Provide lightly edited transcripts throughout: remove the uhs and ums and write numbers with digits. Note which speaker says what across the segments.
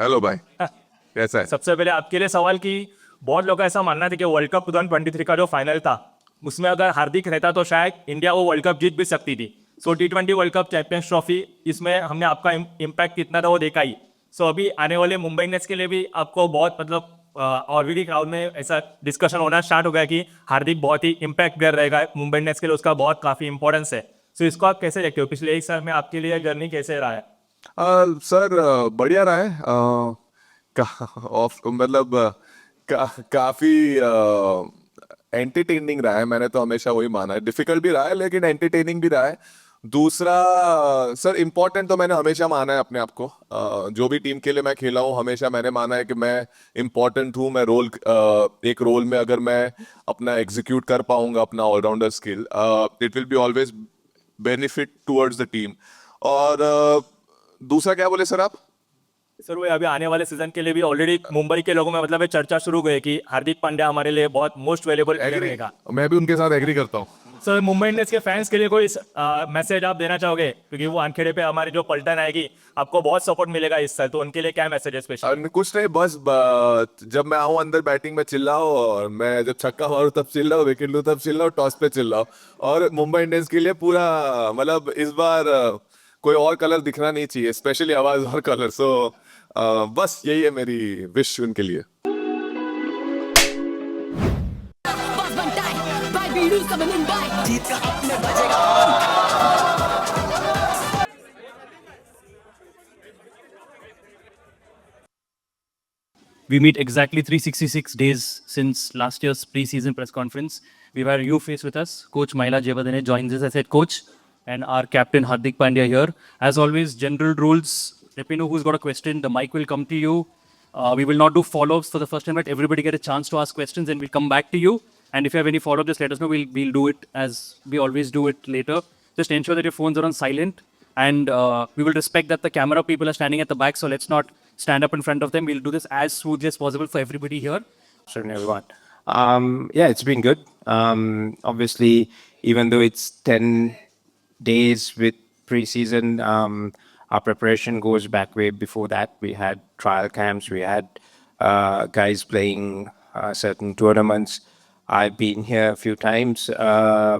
Speaker 1: Hello भाई, कैसा है?
Speaker 2: सबसे पहले आपके लिए सवाल कि बहुत लोग का ऐसा मानना था कि वर्ल्ड कप 2023 का जो फाइनल था उसमें अगर हार्दिक रहता तो शायद इंडिया वो वर्ल्ड कप जीत भी सकती थी। सो T20 world cup champions trophy इसमें हमने आपका इम्पैक्ट कितना था वो देखा ही। सो अभी आने वाले मुंबई इंडियंस के लिए भी आपको बहुत मतलब ऑलरेडी क्राउड में ऐसा डिस्कशन होना स्टार्ट हो गया कि हार्दिक बहुत ही इम्पैक्ट कर रहेगा मुंबई इंडियंस के लिए, उसका बहुत काफ़ी इंपॉर्टेंस है। सो इसको आप कैसे देखते हो? पिछले एक साल में आपके लिए जर्नी कैसे रहा है?
Speaker 1: सर, बढ़िया रहा है। ऑफ मतलब काफी एंटरटेनिंग रहा है। मैंने तो हमेशा वही माना है, डिफिकल्ट भी रहा है लेकिन एंटरटेनिंग भी रहा है। दूसरा, सर, इम्पोर्टेंट तो मैंने हमेशा माना है अपने आप को। जो भी टीम के लिए मैं खेला हूँ हमेशा मैंने माना है कि मैं इम्पोर्टेंट हूँ। मैं एक रोल में अगर मैं अपना एग्जीक्यूट कर पाऊंगा अपना allrounder skill, it will be always benefit towards the team. और दूसरा क्या बोले सर आप?
Speaker 2: सर वो अभी आने वाले सीजन के लिए भी ऑलरेडी मुंबई के लोगों में मतलब ये चर्चा शुरू हुई है कि हार्दिक पांड्या हमारे लिए बहुत मोस्ट वैल्यूबल प्लेयर
Speaker 1: एग्री,
Speaker 2: रहेगा।
Speaker 1: मैं भी उनके साथ एग्री करता हूँ।
Speaker 2: सर मुंबई इंडियंस के फैंस के लिए कोई मैसेज आप देना चाहोगे? क्योंकि वो वानखेड़े पे हमारी जो पलटन आएगी आपको बहुत सपोर्ट मिलेगा इस साल, तो उनके लिए क्या मैसेज है स्पेशली?
Speaker 1: कुछ नहीं, बस जब मैं आऊं अंदर बैटिंग में चिल्लाओ, और मैं जब छक्का मारूं तब चिल्लाओ, विकेट लूं तब चिल्लाओ, टॉस पे चिल्लाओ। और मुंबई इंडियंस के लिए पूरा, मतलब इस बार कोई और कलर दिखना नहीं चाहिए, स्पेशली आवाज और कलर। सो बस यही है मेरी विश उनके लिए।
Speaker 3: बस बनता है भाई वीरू सब मुंबई जीत का अपने बजेगा।
Speaker 4: We meet exactly 366 days since last year's pre-season press conference. We've had a new face with us. Coach Mahela Jayawardene joins us as head coach, and our captain Hardik Pandya here. As always, general rules. Let me know who's got a question. The mic will come to you. We will not do follow-ups for the first time. Let everybody get a chance to ask questions, and we'll come back to you. And if you have any follow-up, just let us know. We'll do it as we always do it later. Just ensure that your phones are on silent, and we will respect that the camera people are standing at the back, so let's not stand up in front of them. We'll do this as smoothly as possible for everybody here.
Speaker 5: Afternoon, everyone. Yeah, it's been good. Obviously, even though it's 10 days with preseason, our preparation goes back way before that. We had trial camps, we had guys playing certain tournaments. I've been here a few times,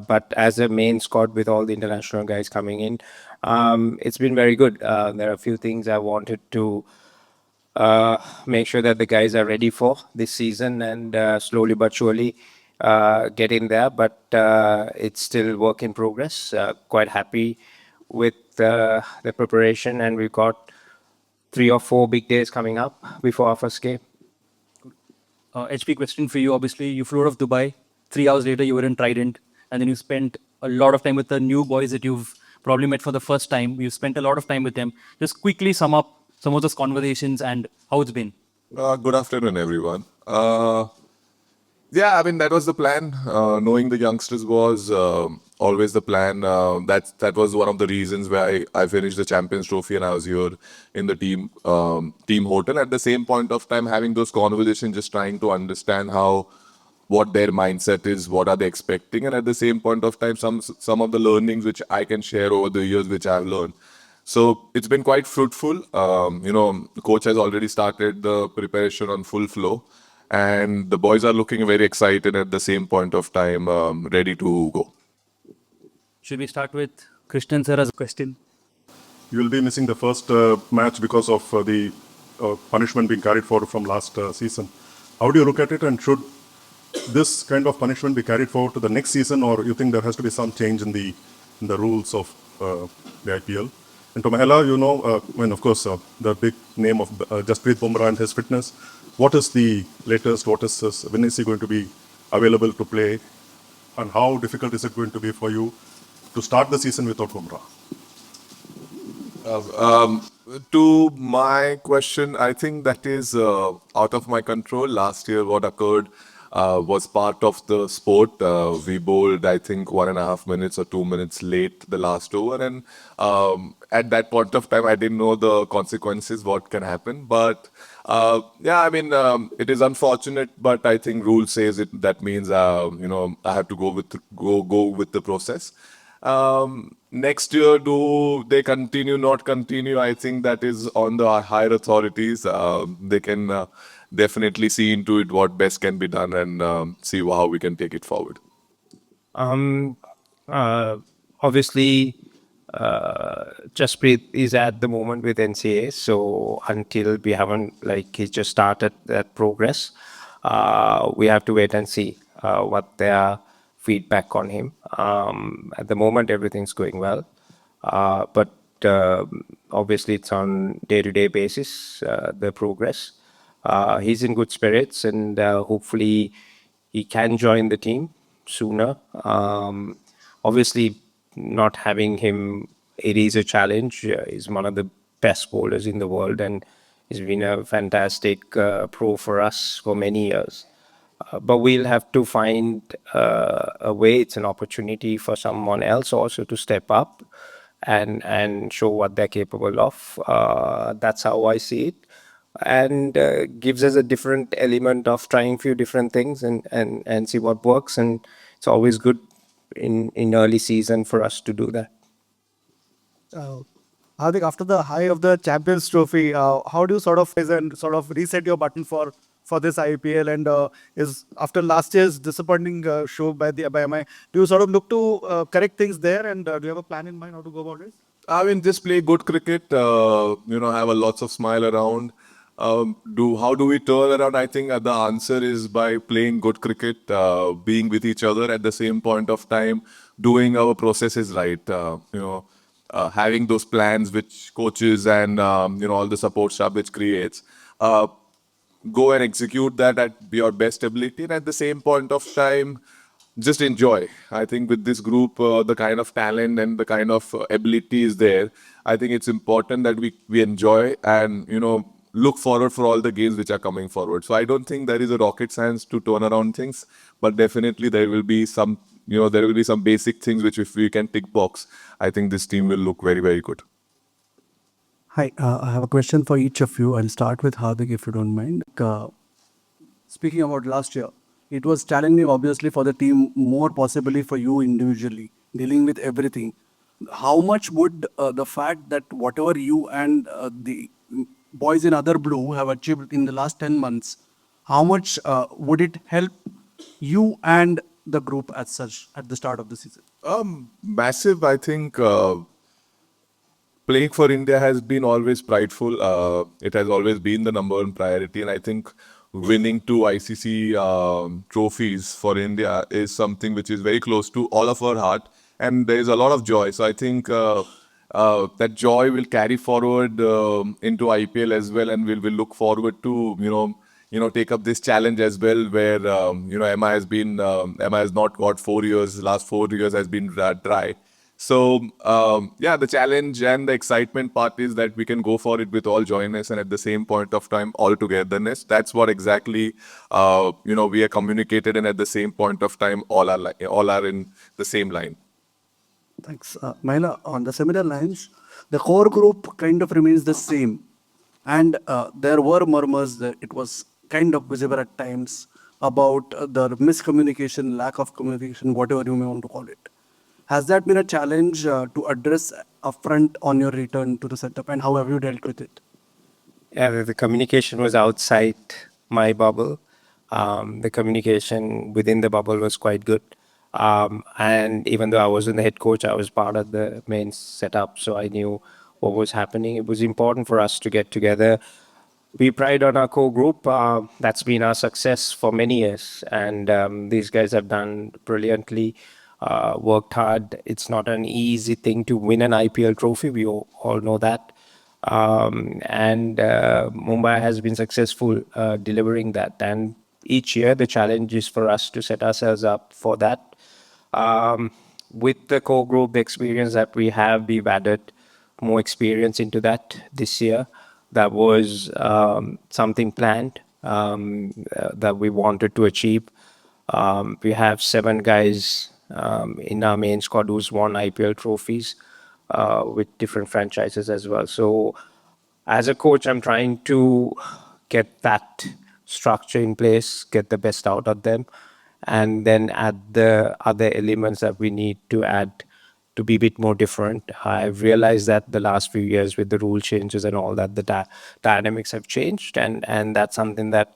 Speaker 5: but as a main squad with all the international guys coming in, it's been very good. There are a few things I wanted to make sure that the guys are ready for this season, and slowly but surely get in there. But it's still work in progress. Quite happy with the preparation, and we've got 3 or 4 big days coming up before our first game.
Speaker 4: HP question for you. Obviously, you flew out of Dubai. 3 hours later, you were in Trident, and then you spent a lot of time with the new boys that you've probably met for the first time. You spent a lot of time with them. Just quickly sum up some of those conversations and how it's been.
Speaker 1: Good afternoon, everyone. Yeah, I mean that was the plan. Knowing the youngsters was always the plan. That was one of the reasons why I finished the Champions Trophy and I was here in the team hotel. At the same point of time, having those conversations, just trying to understand what their mindset is, what are they expecting, and at the same point of time, some of the learnings which I can share over the years, which I've learned. So it's been quite fruitful. The coach has already started the preparation on full flow, and the boys are looking very excited at the same point of time, ready to go.
Speaker 4: Should we start with Krishnan sir as a question?
Speaker 6: You will be missing the first match because of the punishment being carried forward from last season. How do you look at it, and should this kind of punishment be carried forward to the next season, or you think there has to be some change in the rules of the IPL? And to Mahela, of course, the big name of Jasprit Bumrah and his fitness. What is the latest? When is he going to be available to play? And how difficult is it going to be for you to start the season without Bumrah?
Speaker 1: To my question, I think that is out of my control. Last year, what occurred was part of the sport. We bowled, I think, 1.5 minutes or 2 minutes late the last over, and at that point of time, I didn't know the consequences, what can happen. But yeah, I mean, it is unfortunate, but I think rule says it. That means I have to go with the process. Next year, do they continue, not continue? I think that is on the higher authorities. They can definitely see into it what best can be done and see how we can take it forward.
Speaker 5: Um, Obviously, Jasprit is at the moment with NCA, so until we haven't he just started that progress, we have to wait and see what their feedback on him. At the moment, everything's going well, but obviously it's on day-to-day basis the progress. He's in good spirits, and hopefully he can join the team sooner. Obviously, not having him, it is a challenge. He's one of the best bowlers in the world, and he's been a fantastic pro for us for many years. But we'll have to find a way. It's an opportunity for someone else also to step up and show what they're capable of. That's how I see it, and gives us a different element of trying few different things and see what works. And it's always good in early season for us to do that.
Speaker 7: Hardik, after the high of the Champions Trophy, how do you sort of reset your button for this IPL? And is after last year's disappointing show by MI, do you sort of look to correct things there? And do you have a plan in mind how to go about it?
Speaker 1: I mean, just play good cricket. Have a lots of smile around. Do how do we turn around? I think the answer is by playing good cricket, being with each other at the same point of time, doing our processes right. Having those plans which coaches and all the support staff which creates. Go and execute that at your best ability, and at the same point of time just enjoy. I think with this group, the kind of talent and the kind of ability is there. I think it's important that we enjoy and look forward for all the games which are coming forward. So I don't think there is a rocket science to turn around things, but definitely there will be some there will be some basic things which if we can tick box, I think this team will look very, very good.
Speaker 7: Hi, I have a question for each of you. I'll start with Hardik if you don't mind. Speaking about last year, it was challenging obviously for the team, more possibly for you individually, dealing with everything. How much would the fact that whatever you and the boys in other blue have achieved in the last 10 months, how much would it help you and the group as such at the start of the season?
Speaker 1: Massive, I think. Playing for India has been always prideful. It has always been the number one priority, and I think winning two ICC trophies for India is something which is very close to all of our heart, and there is a lot of joy. So I think that joy will carry forward into IPL as well, and we'll look forward to take up this challenge as well, where MI has been MI has not got 4 years. Last 4 years has been dry. So, the challenge and the excitement part is that we can go for it with all joyness and at the same point of time, all togetherness. That's what exactly, we are communicated, and at the same point of time, all are in the same line.
Speaker 7: Thanks. Mahela, on the similar lines, the core group kind of remains the same. And there were murmurs that it was kind of visible at times about the miscommunication, lack of communication, whatever you may want to call it. Has that been a challenge to address upfront on your return to the setup, and how have you dealt with it?
Speaker 5: Yeah, the communication was outside my bubble. The communication within the bubble was quite good. And even though I wasn't the head coach, I was part of the main setup, so I knew what was happening. It was important for us to get together. We pride on our core group. That's been our success for many years, and these guys have done brilliantly. Worked hard. It's not an easy thing to win an IPL trophy. We all know that. And Mumbai has been successful delivering that. And each year, the challenge is for us to set ourselves up for that. With the core group, the experience that we have, we've added more experience into that this year. That was something planned that we wanted to achieve. We have 7 guys in our main squad who's won IPL trophies with different franchises as well. So as a coach, I'm trying to get that structure in place, get the best out of them, and then add the other elements that we need to add to be a bit more different. I've realized that the last few years with the rule changes and all that, the dynamics have changed, and that's something that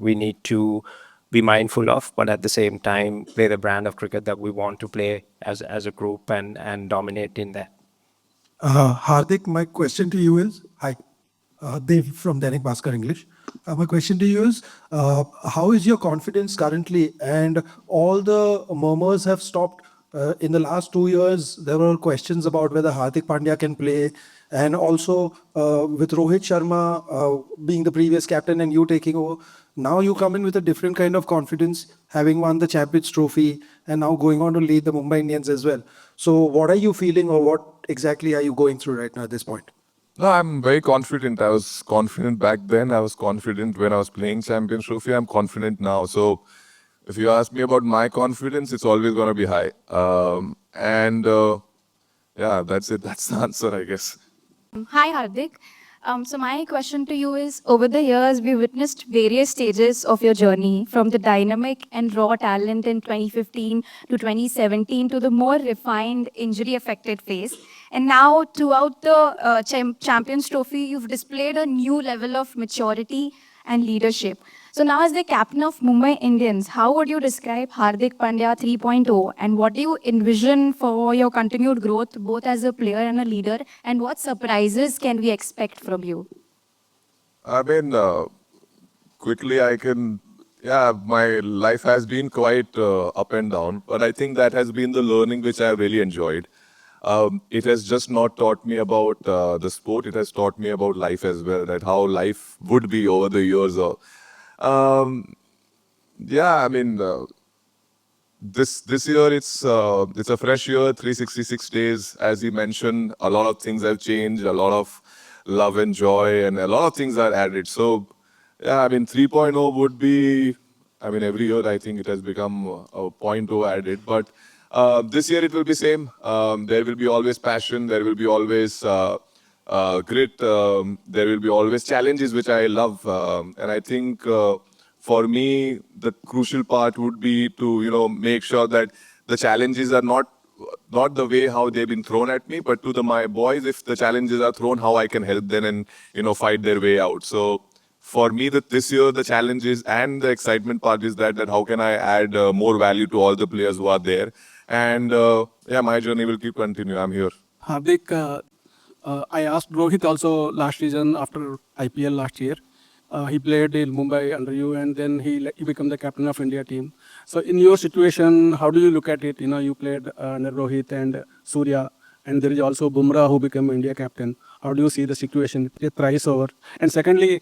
Speaker 5: we need to be mindful of, but at the same time play the brand of cricket that we want to play as a group and dominate in there.
Speaker 8: Hardik, my question to you is, hi, Dev from Dainik Bhaskar English. My question to you is, how is your confidence currently? And all the murmurs have stopped. In the last 2 years, there were questions about whether Hardik Pandya can play. And also with Rohit Sharma being the previous captain and you taking over, now you come in with a different kind of confidence, having won the Champions Trophy and now going on to lead the Mumbai Indians as well. So what are you feeling, or what exactly are you going through right now at this point?
Speaker 1: No, I'm very confident. I was confident back then. I was confident when I was playing Champions Trophy. I'm confident now. So if you ask me about my confidence, it's always going to be high. Yeah, that's it. That's the answer, I guess.
Speaker 9: Hi, Hardik. So my question to you is, over the years, we witnessed various stages of your journey, from the dynamic and raw talent in 2015 to 2017 to the more refined, injury-affected phase. And now, throughout the Champions Trophy, you've displayed a new level of maturity and leadership. So now, as the captain of Mumbai Indians, how would you describe Hardik Pandya 3.0, and what do you envision for your continued growth, both as a player and a leader, and what surprises can we expect from you?
Speaker 1: I mean, quickly I can, yeah, my life has been quite up and down, but I think that has been the learning which I really enjoyed. It has just not taught me about the sport, it has taught me about life as well, that how life would be over the years. Yeah, I mean, this year it's a fresh year, 366 days. As you mentioned, a lot of things have changed, a lot of love and joy, and a lot of things are added. So, yeah, I mean, 3.0 would be, I mean, every year I think it has become a point 0 added. But this year it will be same. There will be always passion. There will be always grit. There will be always challenges, which I love. And I think for me, the crucial part would be to, make sure that the challenges are not the way how they've been thrown at me, but to my boys, if the challenges are thrown, how I can help them and, fight their way out. So for me, that this year, the challenges and the excitement part is that how can I add more value to all the players who are there. And yeah, my journey will keep continuing. I'm here.
Speaker 10: Hardik, I asked Rohit also last season after IPL last year. He played in Mumbai under you, and then he became the captain of India team. So in your situation, how do you look at it? You played under Rohit and Surya, and there is also Bumrah who became India captain. How do you see the situation? It thrice over. And secondly,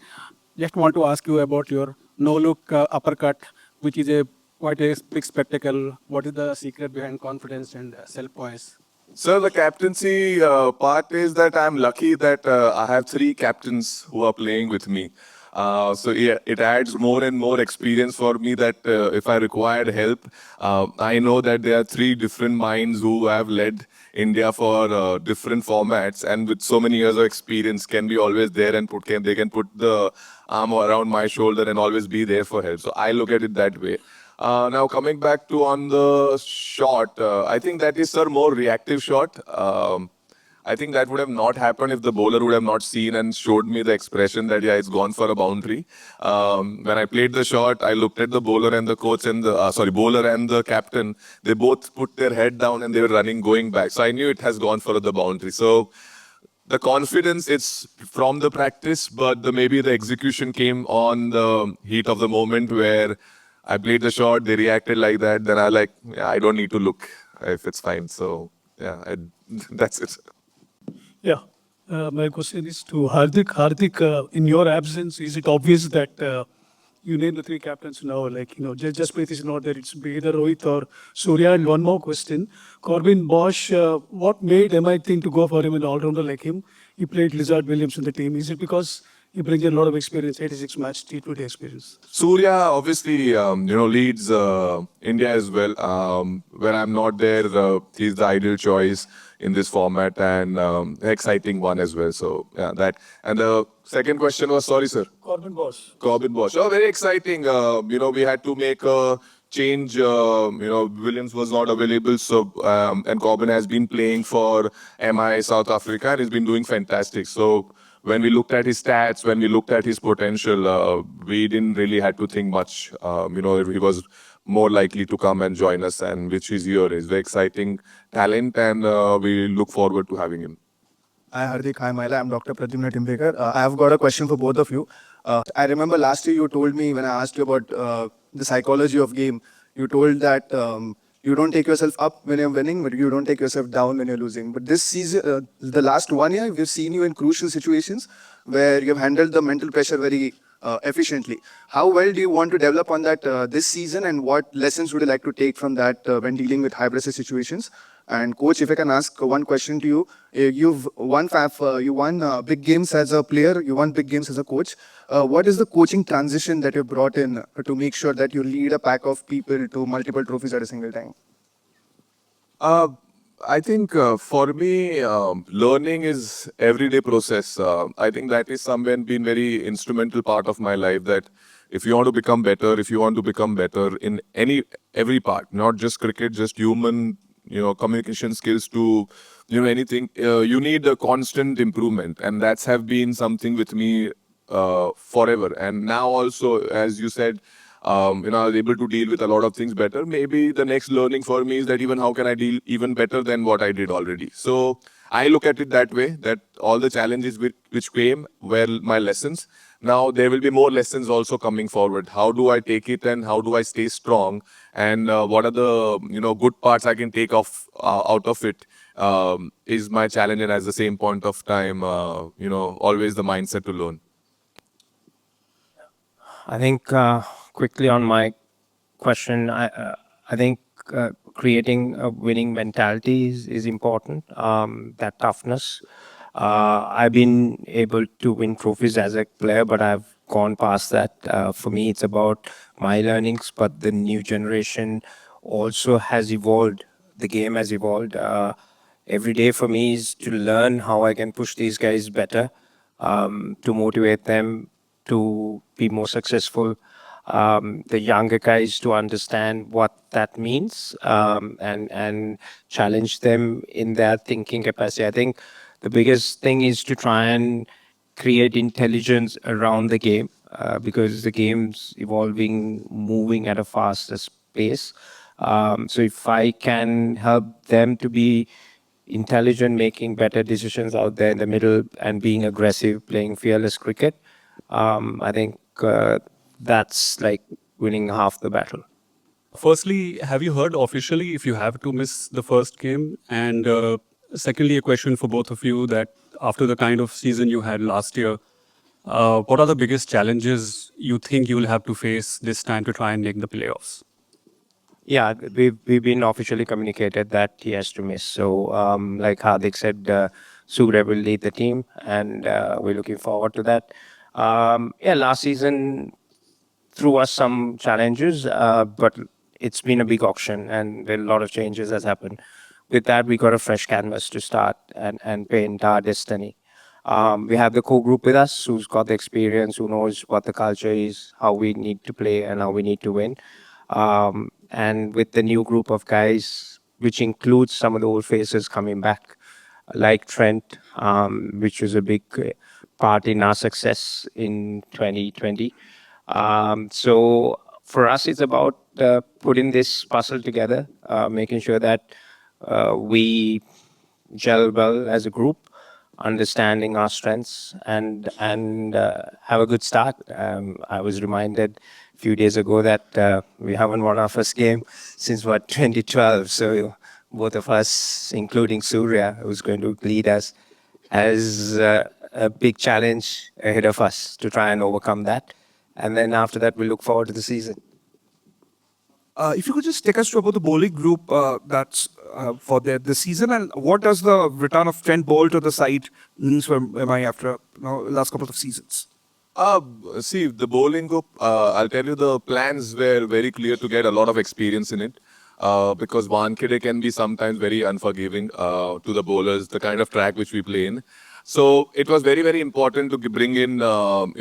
Speaker 10: just want to ask you about your no-look uppercut, which is quite a big spectacle. What is the secret behind confidence and self-poise?
Speaker 1: So the captaincy part is that I'm lucky that I have 3 captains who are playing with me. So yeah, it adds more and more experience for me that if I required help, I know that there are 3 different minds who have led India for different formats, and with so many years of experience can be always there and they can put the arm around my shoulder and always be there for help. So I look at it that way. Now coming back to on the shot, I think that is a more reactive shot. I think that would have not happened if the bowler would have not seen and showed me the expression that, yeah, it's gone for a boundary. When I played the shot, I looked at the bowler and the coach and the, bowler and the captain. They both put their head down and they were running, going back. So I knew it has gone for the boundary. So the confidence, it's from the practice, but maybe the execution came on the heat of the moment where I played the shot, they reacted like that. Then yeah, I don't need to look if it's fine. So yeah, that's it.
Speaker 10: Yeah. My question is to Hardik. Hardik, in your absence, is it obvious that you name the 3 captains now? Jasprit is not there. It's either Rohit or Surya. And one more question. Corbin Bosch, what made MI think to go for him, an all-rounder like him? He played Lizard Williams in the team. Is it because he brings a lot of experience, 86 match T20 experience?
Speaker 1: Surya obviously, leads India as well. When I'm not there, he's the ideal choice in this format and exciting one as well. So yeah, that. And the second question was, sorry, sir.
Speaker 10: Corbin Bosch.
Speaker 1: Corbin Bosch. Oh, very exciting. We had to make a change. Williams was not available, so and Corbin has been playing for MI South Africa and he's been doing fantastic. So when we looked at his stats, when we looked at his potential, we didn't really had to think much. He was more likely to come and join us, and which is here. He's very exciting talent, and we look forward to having him.
Speaker 11: Hi Hardik, hi Mahela, I'm Dr. Pradyumna Timbekar. I have got a question for both of you. I remember last year you told me when I asked you about the psychology of game, you told that you don't take yourself up when you're winning, but you don't take yourself down when you're losing. But this season, the last 1 year, we've seen you in crucial situations where you've handled the mental pressure very efficiently. How well do you want to develop on that this season, and what lessons would you like to take from that when dealing with high pressure situations? And coach, if I can ask one question to you, you've won big games as a player, you won big games as a coach. What is the coaching transition that you brought in to make sure that you lead a pack of people to multiple trophies at a single time?
Speaker 1: I think for me, learning is everyday process. I think that is somewhere been very instrumental part of my life. That if you want to become better, if you want to become better in every part, not just cricket, just human, communication skills to, anything. You need a constant improvement, and that's have been something with me forever. And now also, as you said, I was able to deal with a lot of things better. Maybe the next learning for me is that even how can I deal even better than what I did already. So I look at it that way, that all the challenges which came were my lessons. Now there will be more lessons also coming forward. How do I take it, and how do I stay strong, and what are the good parts I can take off out of it, is my challenge. And at the same point of time, always the mindset to learn.
Speaker 5: I think quickly on my question, I think creating a winning mentality is important. That toughness. I've been able to win trophies as a player, but I've gone past that. For me, it's about my learnings, but the new generation also has evolved. The game has evolved. Every day for me is to learn how I can push these guys better, to motivate them to be more successful. The younger guys to understand what that means, and challenge them in their thinking capacity. I think the biggest thing is to try and create intelligence around the game, because the game's evolving, moving at a faster pace. So if I can help them to be intelligent, making better decisions out there in the middle, and being aggressive, playing fearless cricket, I think that's like winning half the battle.
Speaker 12: Firstly, have you heard officially if you have to miss the first game? And secondly, a question for both of you, that after the kind of season you had last year, what are the biggest challenges you think you will have to face this time to try and make the playoffs?
Speaker 5: Yeah, we've been officially communicated that he has to miss. So, like Hardik said, Surya will lead the team, and we're looking forward to that. Yeah, last season threw us some challenges, but it's been a big auction, and a lot of changes has happened. With that, we got a fresh canvas to start and paint our destiny. We have the core group with us who's got the experience, who knows what the culture is, how we need to play, and how we need to win. And with the new group of guys, which includes some of the old faces coming back, like Trent, which was a big part in our success in 2020. So for us, it's about putting this puzzle together, making sure that we gel well as a group, understanding our strengths, and have a good start. I was reminded a few days ago that we haven't won our first game since 2012. So both of us, including Surya, who's going to lead us, has a big challenge ahead of us to try and overcome that. And then after that, we look forward to the season.
Speaker 13: If you could just take us through about the bowling group that's for the season, and what does the return of Trent Bolt to the side means for MI after last couple of seasons?
Speaker 1: See, the bowling group, I'll tell you, the plans were very clear to get a lot of experience in it. Because Wankhede can be sometimes very unforgiving to the bowlers, the kind of track which we play in. So it was very, very important to bring in,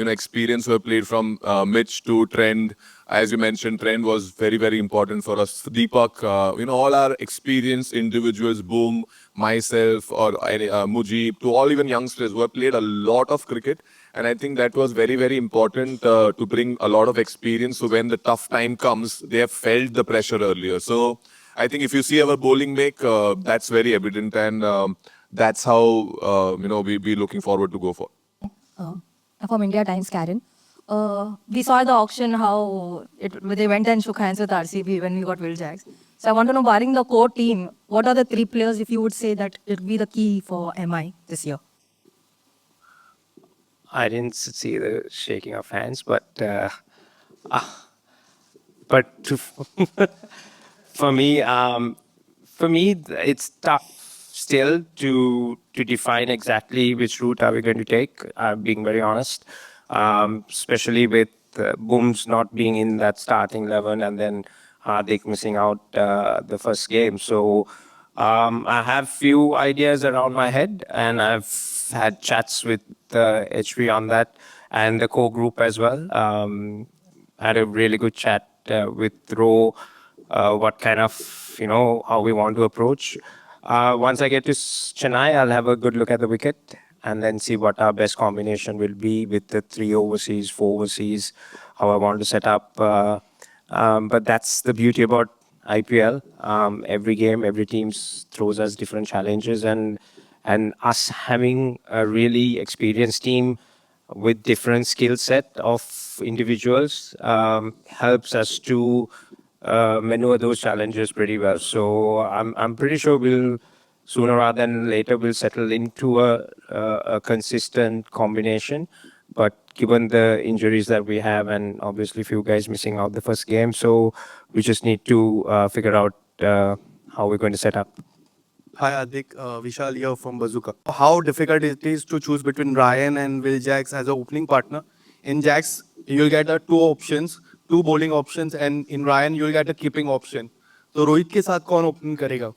Speaker 1: experience who have played from Mitch to Trent. As you mentioned, Trent was very, very important for us. Deepak, all our experienced individuals, Boom, myself, or Mujib, to all even youngsters who have played a lot of cricket. And I think that was very, very important to bring a lot of experience. So when the tough time comes, they have felt the pressure earlier. So I think if you see our bowling make, that's very evident. And that's how, we be looking forward to go for.
Speaker 3: From India Times, Karen. We saw at the auction how they went and shook hands with RCB when we got Will Jacks. So I want to know, barring the core team, what are the three players, if you would say, that it would be the key for MI this year?
Speaker 5: I didn't see the shaking of hands, but for me, it's tough still to define exactly which route are we going to take. Being very honest, especially with Booms not being in that starting 11 and then Hardik missing out the first game. So I have few ideas around my head, and I've had chats with HV on that and the core group as well. Had a really good chat with Ro, what kind of, how we want to approach. Once I get to Chennai, I'll have a good look at the wicket and then see what our best combination will be with the 3 overseas, 4 overseas, how I want to set up. But that's the beauty about IPL. Every game, every team throws us different challenges, and us having a really experienced team with different skill set of individuals helps us to maneuver those challenges pretty well. So I'm pretty sure we'll sooner rather than later we'll settle into a consistent combination. But given the injuries that we have, and obviously few guys missing out the first game, so we just need to figure out how we're going to set up.
Speaker 11: Hi, Hardik. Vishal here from Bazooka. How difficult it is to choose between Ryan and Will Jacks as an opening partner? In Jacks, you'll get two options, two bowling options, and in Ryan, you'll get a keeping option. So Rohit के साथ कौन opening करेगा?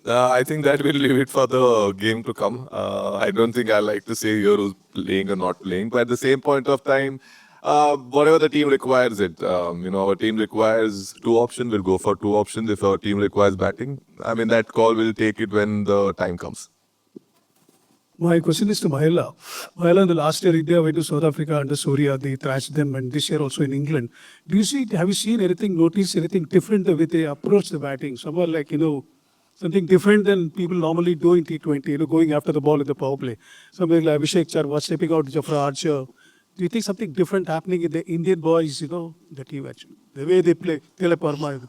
Speaker 1: I think that we'll leave it for the game to come. I don't think I like to say here who's playing or not playing, but at the same point of time, whatever the team requires it. Our team requires 2 options, we'll go for 2 options. If our team requires batting, I mean, that call we'll take it when the time comes.
Speaker 10: My question is to Mahela. Mahela, in the last year, India went to South Africa under Surya. They thrashed them, and this year also in England. Have you seen anything, noticed anything different the way they approach the batting? Somewhere like, something different than people normally do in T20, going after the ball in the power play. Something like Abhishek Sharma stepping out, Jafra Archer. Do you think something different happening in the Indian boys, the team actually? The way they play, Tele Parma.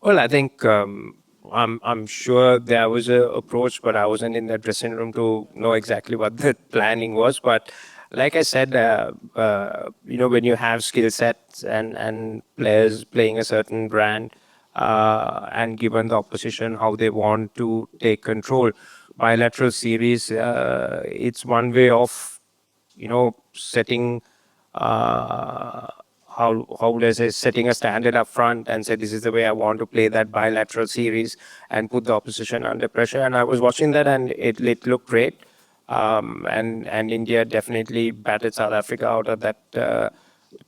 Speaker 5: Well, I think I'm sure there was an approach, but I wasn't in the dressing room to know exactly what the planning was. But like I said, when you have skill sets and players playing a certain brand, and given the opposition how they want to take control, bilateral series, it's one way of, setting how would I say, setting a standard up front and say, this is the way I want to play that bilateral series and put the opposition under pressure. And I was watching that, and it looked great. And India definitely batted South Africa out of that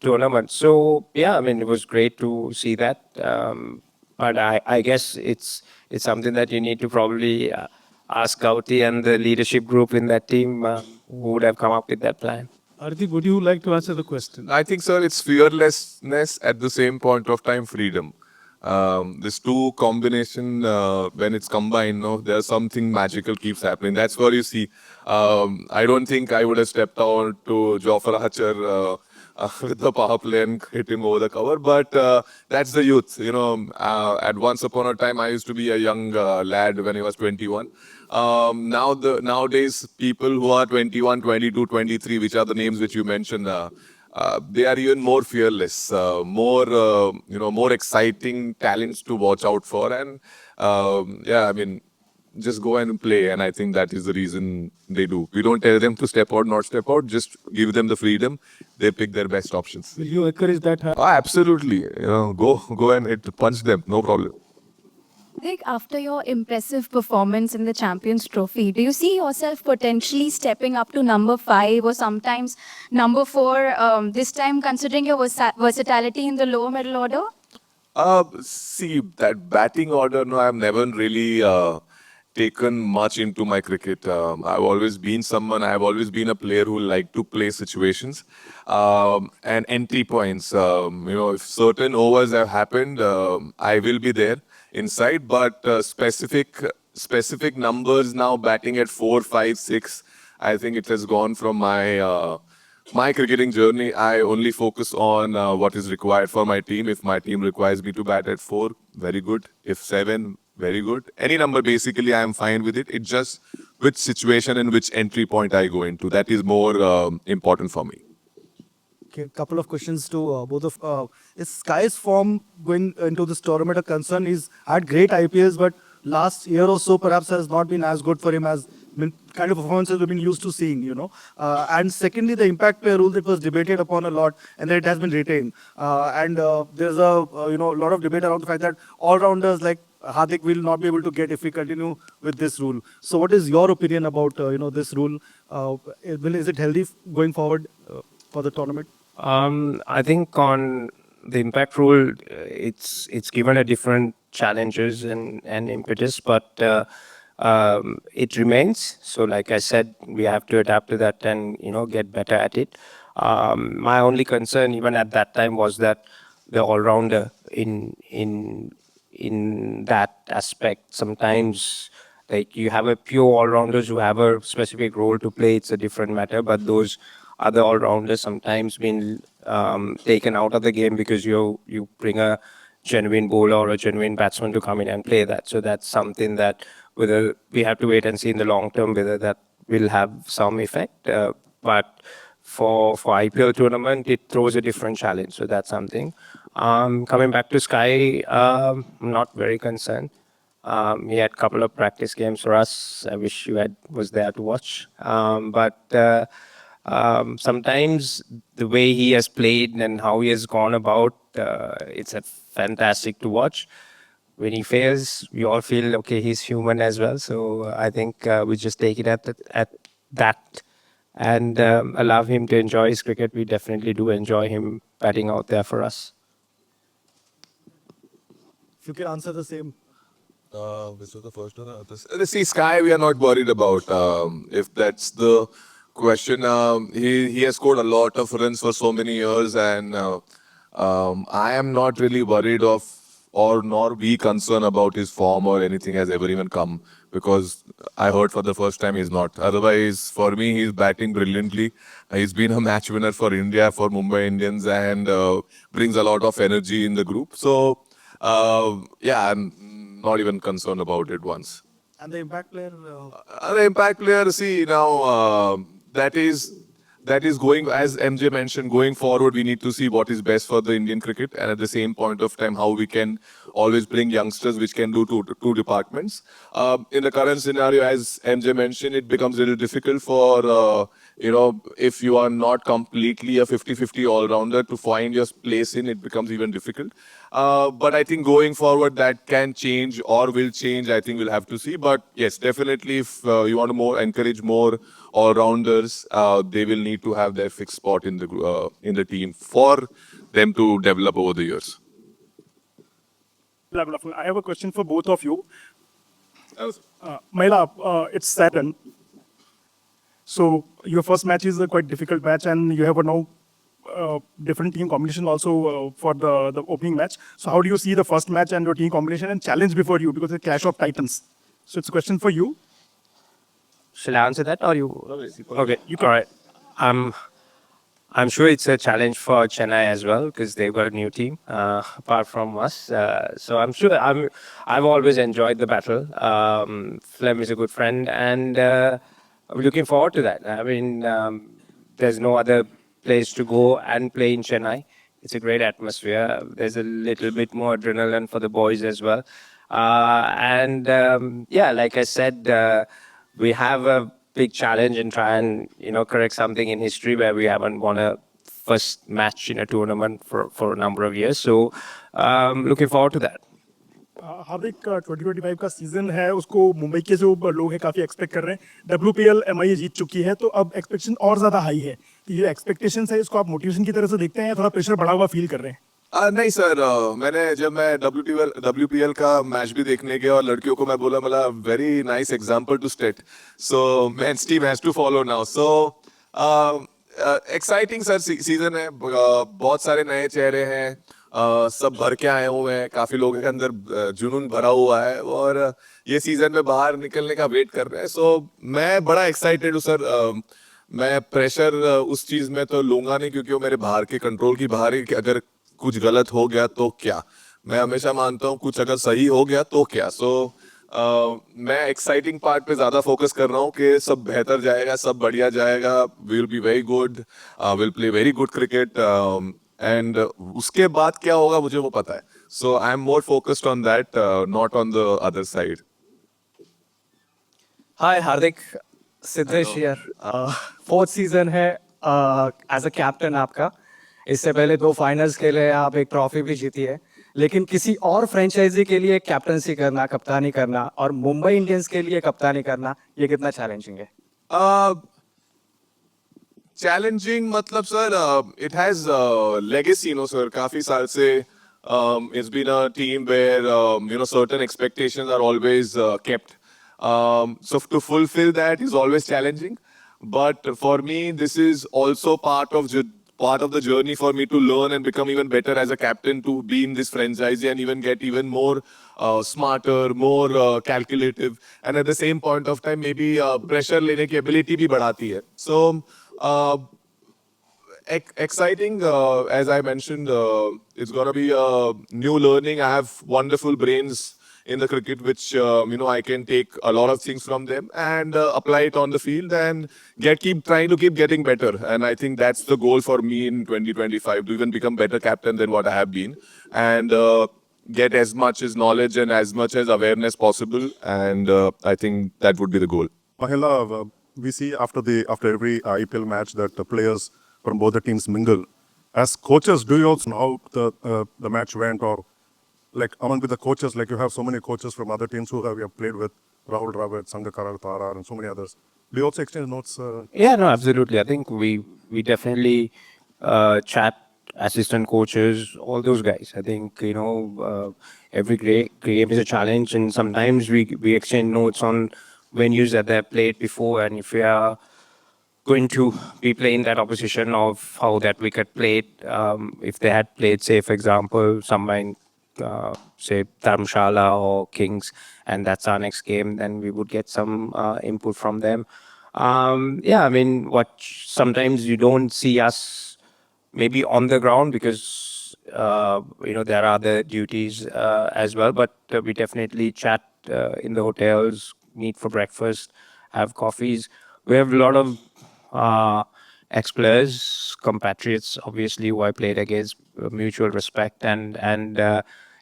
Speaker 5: tournament. So, yeah, I mean, it was great to see that. But I guess it's something that you need to probably ask Gauti and the leadership group in that team who would have come up with that plan.
Speaker 10: Hardik, would you like to answer the question?
Speaker 1: I think, sir, it's fearlessness at the same point of time, freedom. This 2 combination, when it's combined, there's something magical keeps happening. That's what you see. I don't think I would have stepped out to Jofra Archer with the power play and hit him over the cover, but that's the youth. At once upon a time, I used to be a young lad when I was 21. Nowadays, people who are 21, 22, 23, which are the names which you mentioned, they are even more fearless, more exciting talents to watch out for. And just go and play. And I think that is the reason they do. We don't tell them to step out, not step out. Just give them the freedom. They pick their best options.
Speaker 10: Will you encourage that?
Speaker 1: Absolutely. Go and punch them. No problem.
Speaker 9: Hardik, after your impressive performance in the Champions Trophy, do you see yourself potentially stepping up to number 5 or sometimes number 4, this time considering your versatility in the lower middle order?
Speaker 1: See, that batting order, no, I've never really taken much into my cricket. I've always been I've always been a player who liked to play situations and entry points. If certain overs have happened, I will be there inside, but specific numbers now batting at 4, 5, 6, I think it has gone from my cricketing journey. I only focus on what is required for my team. If my team requires me to bat at 4, very good. If 7, very good. Any number, basically, I am fine with it. It's just which situation and which entry point I go into. That is more important for me.
Speaker 7: Okay, couple of questions to both of. Is Sky's form going into this tournament a concern? He's had great IPLs, but last year or so perhaps has not been as good for him as kind of performances we've been used to seeing, And secondly, the impact player rule that was debated upon a lot, and that it has been retained. There's a lot of debate around the fact that all-rounders like Hardik will not be able to get if we continue with this rule. So, what is your opinion about this rule? Is it healthy going forward for the tournament?
Speaker 5: I think on the impact rule, it's given a different challenges and impetus, but it remains. So, like I said, we have to adapt to that and get better at it. My only concern, even at that time, was that the all-rounder in that aspect. Sometimes, like you have a pure all-rounders who have a specific role to play. It's a different matter, but those other all-rounders sometimes been taken out of the game because you bring a genuine bowler or a genuine batsman to come in and play that. So that's something that whether we have to wait and see in the long term whether that will have some effect. But for IPL tournament, it throws a different challenge. So that's something. Coming back to Sky, I'm not very concerned. He had a couple of practice games for us. I wish you was there to watch. But sometimes the way he has played and how he has gone about, it's a fantastic to watch. When he fails, we all feel okay. He's human as well. So I think we just take it at that and allow him to enjoy his cricket. We definitely do enjoy him batting out there for us.
Speaker 7: If you can answer the same.
Speaker 1: This was the first one. See, Sky, we are not worried about. If that's the question, he has scored a lot of runs for so many years, and I am not really worried of or nor be concerned about his form or anything has ever even come, because I heard for the first time he's not. Otherwise, for me, he's batting brilliantly. He's been a match winner for India, for Mumbai Indians, and brings a lot of energy in the group. So, yeah, I'm not even concerned about it once.
Speaker 7: And the impact player?
Speaker 1: The impact player, see, now that is going, as MJ mentioned, going forward, we need to see what is best for the Indian cricket, and at the same point of time, how we can always bring youngsters which can do two departments. In the current scenario, as MJ mentioned, it becomes a little difficult for, if you are not completely a 50-50 all-rounder to find your place in, it becomes even difficult. But I think going forward, that can change or will change. I think we'll have to see. But yes, definitely, if you want to encourage more all-rounders, they will need to have their fixed spot in the team for them to develop over the years.
Speaker 14: I have a question for both of you. Mahela, it's Saturn. So your first match is a quite difficult match, and you have a now different team combination also for the opening match. So how do you see the first match and your team combination and challenge before you, because it's a clash of titans? So it's a question for you.
Speaker 5: Shall I answer that or you? Okay, all right. I'm sure it's a challenge for Chennai as well because they've got a new team apart from us. So I'm sure I've always enjoyed the battle. Flem is a good friend, and I'm looking forward to that. I mean, there's no other place to go and play in Chennai. It's a great atmosphere. There's a little bit more adrenaline for the boys as well. Yeah, like I said, we have a big challenge and try and correct something in history where we haven't won a first match in a tournament for a number of years. So looking forward to that.
Speaker 14: हार्दिक 2025 का season है, उसको मुंबई के जो लोग हैं काफी expect कर रहे हैं। WPL MI जीत चुकी है, तो अब एक्सपेक्टेशन और ज्यादा हाई है। तो ये एक्सपेक्टेशन है, इसको आप मोटिवेशन की तरह से देखते हैं या थोड़ा प्रेशर बढ़ा हुआ फील कर रहे हैं?
Speaker 1: नहीं सर, जब मैं WPL का मैच भी देखने गया और लड़कियों को मैं बोला मतलब very nice example to state, so men's team has to follow now, so exciting sir season है, बहुत सारे नए चेहरे हैं, सब भर के आए हुए हैं, काफी लोगों के अंदर जुनून भरा हुआ है और ये सीजन में बाहर निकलने का वेट कर रहे हैं, सो मैं बड़ा एक्साइटेड हूँ सर। मैं प्रेशर उस चीज में तो लूंगा नहीं क्योंकि वो मेरे बाहर के कंट्रोल की बाहर है कि अगर कुछ गलत हो गया तो क्या, मैं हमेशा मानता हूँ कुछ अगर सही हो गया तो क्या, सो मैं एक्साइटिंग पार्ट पे ज्यादा फोकस कर रहा हूँ कि सब बेहतर जाएगा, सब बढ़िया जाएगा, will be very good, will play very good cricket, and उसके बाद क्या होगा मुझे वो पता है, so I am more focused on that, not on the other side.
Speaker 15: Hi Hardik, Siddhesh here. Fourth season है एज अ कैप्टन आपका। इससे पहले 2 फाइनल्स खेले, आप एक ट्रॉफी भी जीती है, लेकिन किसी और फ्रेंचाइजी के लिए कैप्टनसी करना, कप्तानी करना और मुंबई इंडियंस के लिए कप्तानी करना, ये कितना चैलेंजिंग है?
Speaker 1: चैलेंजिंग मतलब sir, it has legacy, no sir, काफी साल से it's been a team where certain expectations are always kept, so to fulfill that is always challenging, but for me this is also part of the journey for me to learn and become even better as a captain, to be in this franchise and even get even more smarter, more calculative, and at the same point of time maybe pressure lene ki ability bhi badhati hai, so uh, exciting, as I mentioned, it's going to be a new learning. I have wonderful brains in the cricket, which I can take a lot of things from them and apply it on the field and keep trying to keep getting better. And I think that's the goal for me in 2025, to even become better captain than what I have been, and get as much as knowledge and as much as awareness possible. And I think that would be the goal.
Speaker 6: Mahela, we see after every IPL match that the players from both the teams mingle. As coaches, do you also know how the match went, or like among the coaches, like you have so many coaches from other teams who you have played with, Rahul Dravid, Sangakkara, Tara, and so many others. Do you also exchange notes?
Speaker 5: Yeah, no, absolutely. I think we definitely chat, assistant coaches, all those guys. I think every great game is a challenge, and sometimes we exchange notes on venues that they've played before, and if we are going to be playing that opposition, of how that wicket played. If they had played, say, for example, somewhere in, say, Dharamshala or Kings, and that's our next game, then we would get some input from them. Yeah, I mean, sometimes you don't see us maybe on the ground because there are other duties as well, but we definitely chat in the hotels, meet for breakfast, have coffees. We have a lot of ex-players, compatriots, obviously, who I played against, mutual respect, and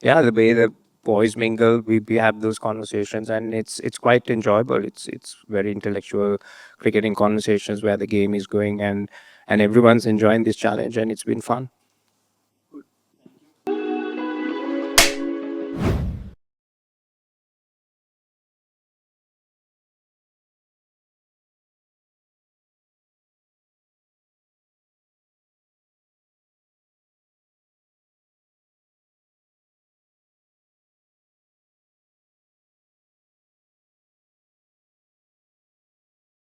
Speaker 5: yeah, the way the boys mingle, we have those conversations, and it's quite enjoyable. It's very intellectual cricketing conversations where the game is going, and everyone's enjoying this challenge, and it's been fun.